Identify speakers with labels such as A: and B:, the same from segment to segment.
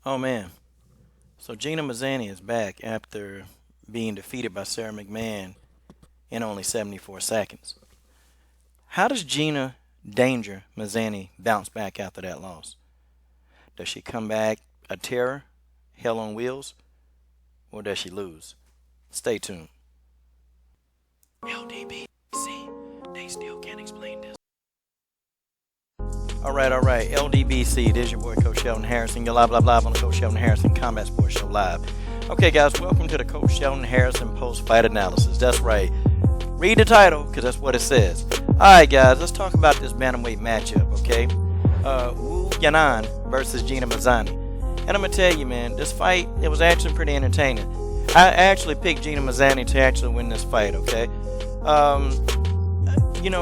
A: Oh man. So Gina Mazany is back after being defeated by Sarah McMahon in only 74 seconds. How does Gina Danger Mazany bounce back after that loss? Does she come back a terror, hell on wheels, or does she lose? Stay tuned. LDBC, they still can't explain this. All right. LDBC, this is your boy Coach Sheldon Harrison. You're live on the Coach Sheldon Harrison Combat Sports Show live. Okay, guys, welcome to the Coach Sheldon Harrison post-fight analysis. That's right. Read the title, because that's what it says. All right, guys, let's talk about this bantamweight matchup, okay? Yanan versus Gina Mazany. And I'm going to tell you, man, this fight, it was actually pretty entertaining. I actually picked Gina Mazany to actually win this fight, okay?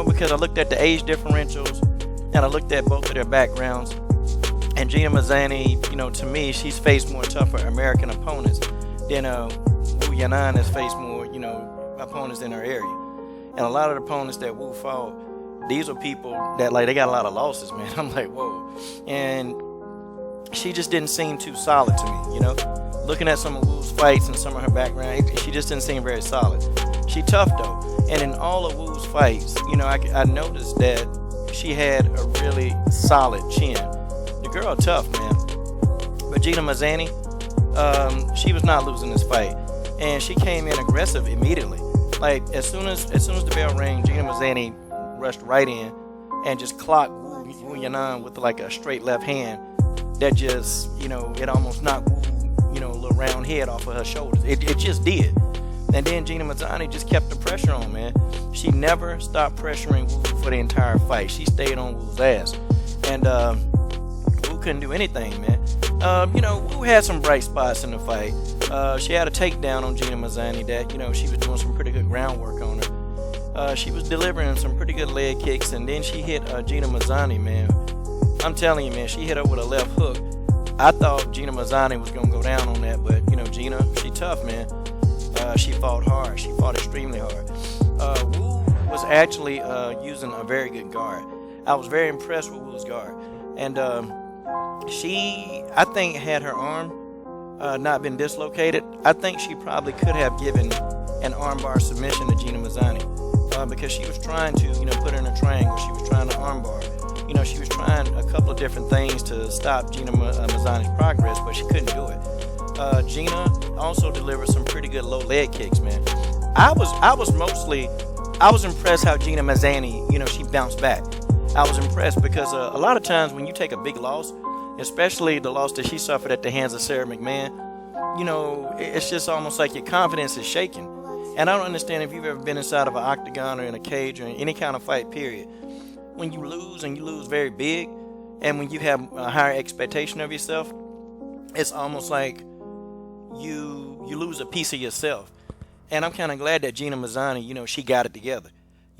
A: Because I looked at the age differentials, and I looked at both of their backgrounds. And Gina Mazany, to me, she's faced more tougher American opponents than Yanan has faced more, opponents in her area. And a lot of the opponents that Wu fought, these are people that, they got a lot of losses, man. I'm like, whoa. And she just didn't seem too solid to me, Looking at some of Wu's fights and some of her background, she just didn't seem very solid. She tough, though. And in all of Wu's fights, I noticed that she had a really solid chin. The girl tough, man. But Gina Mazany, she was not losing this fight. And she came in aggressive immediately. As soon as the bell rang, Gina Mazany rushed right in and just clocked Wu Yanan with a straight left hand that just, it almost knocked Wu, a little round head off of her shoulders. It just did. And then Gina Mazany just kept the pressure on, man. She never stopped pressuring Wu for the entire fight. She stayed on Wu's ass. And Wu couldn't do anything, man. Wu had some bright spots in the fight. She had a takedown on Gina Mazany that, she was doing some pretty good groundwork on her. She was delivering some pretty good leg kicks, and then she hit Gina Mazany, man. I'm telling you, man, she hit her with a left hook. I thought Gina Mazany was going to go down on that, but, Gina, she tough, man. She fought hard. She fought extremely hard. Wu was actually using a very good guard. I was very impressed with Wu's guard. And she, I think, had her arm not been dislocated, I think she probably could have given an armbar submission to Gina Mazany because she was trying to, put her in a triangle. She was trying to armbar. She was trying a couple of different things to stop Gina Mazany's progress, but she couldn't do it. Gina also delivered some pretty good low leg kicks, man. I was impressed how Gina Mazany, she bounced back. I was impressed because a lot of times when you take a big loss, especially the loss that she suffered at the hands of Sarah McMahon, it's just almost like your confidence is shaken. And I don't understand if you've ever been inside of an octagon or in a cage or in any kind of fight, period. When you lose, and you lose very big, and when you have a higher expectation of yourself, it's almost like you lose a piece of yourself. And I'm kind of glad that Gina Mazany, she got it together.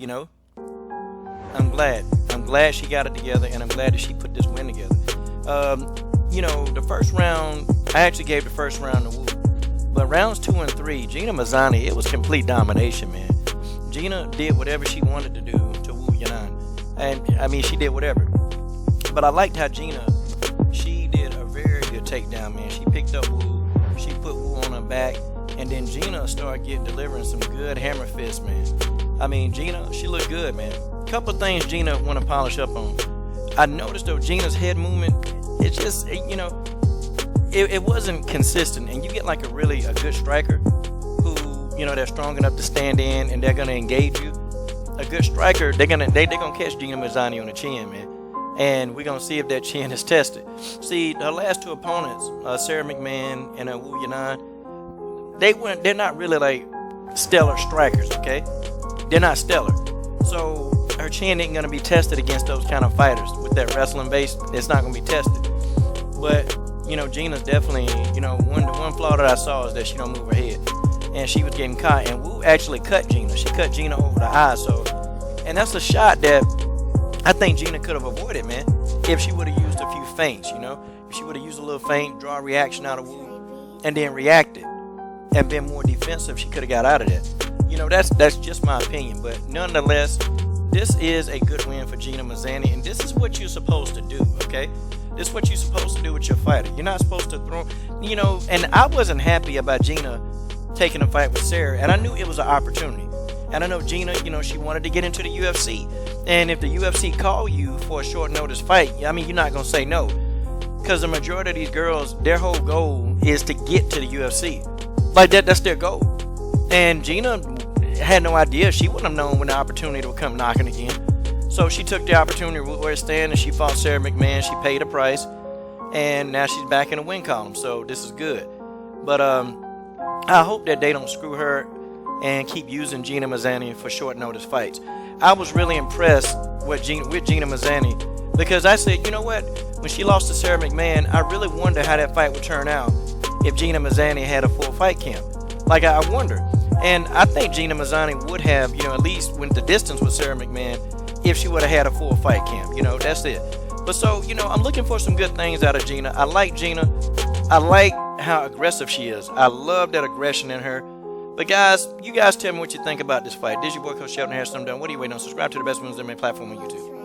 A: I'm glad she got it together, and I'm glad that she put this win together. The first round, I actually gave the first round to Wu. But rounds 2 and 3, Gina Mazany, it was complete domination, man. Gina did whatever she wanted to do to Wu Yanan. And, she did whatever. But I liked how Gina, she did a very good takedown, man. She picked up Wu, she put Wu on her back, and then Gina started delivering some good hammer fists, man. Gina, she looked good, man. A couple of things Gina want to polish up on. I noticed, though, Gina's head movement, it's just, it wasn't consistent. And you get a good striker who, they're strong enough to stand in and they're going to engage you. A good striker, they're gonna catch Gina Mazany on the chin, man. And we're going to see if that chin is tested. See, her last two opponents, Sarah McMahon and Wu Yanan, they're not really stellar strikers, okay? They're not stellar. So her chin ain't going to be tested against those kind of fighters. With that wrestling base, it's not going to be tested. But, Gina's definitely, one flaw that I saw is that she don't move her head. And she was getting caught. And Wu actually cut Gina. She cut Gina over the eye. And that's a shot that I think Gina could have avoided, man, if she would have used a few feints, If she would have used a little feint, draw a reaction out of Wu, and then reacted and been more defensive, she could have got out of that. That's just my opinion. But nonetheless, this is a good win for Gina Mazany, and this is what you're supposed to do, okay? This is what you're supposed to do with your fighter. You're not supposed to throw, and I wasn't happy about Gina taking a fight with Sarah, and I knew it was an opportunity. And I know Gina, she wanted to get into the UFC. And if the UFC call you for a short notice fight, I mean, you're not going to say no. Because the majority of these girls, their whole goal is to get to the UFC. Like that's their goal. And Gina had no idea. She wouldn't have known when the opportunity would come knocking again. So she took the opportunity where it stand, and she fought Sarah McMahon. She paid a price, and now she's back in the win column. So this is good. But I hope that they don't screw her and keep using Gina Mazany for short notice fights. I was really impressed with Gina Mazany, because I said, you know what? When she lost to Sarah McMahon, I really wonder how that fight would turn out if Gina Mazany had a full fight camp. Like, I wonder. And I think Gina Mazany would have, at least went the distance with Sarah McMahon if she would have had a full fight camp. That's it. But so, I'm looking for some good things out of Gina. I like Gina. I like how aggressive she is. I love that aggression in her. But guys, you guys tell me what you think about this fight. This is your boy, Coach Shelton Harrison. I'm done. What are you waiting on? Subscribe to the best women's MMA platform on YouTube.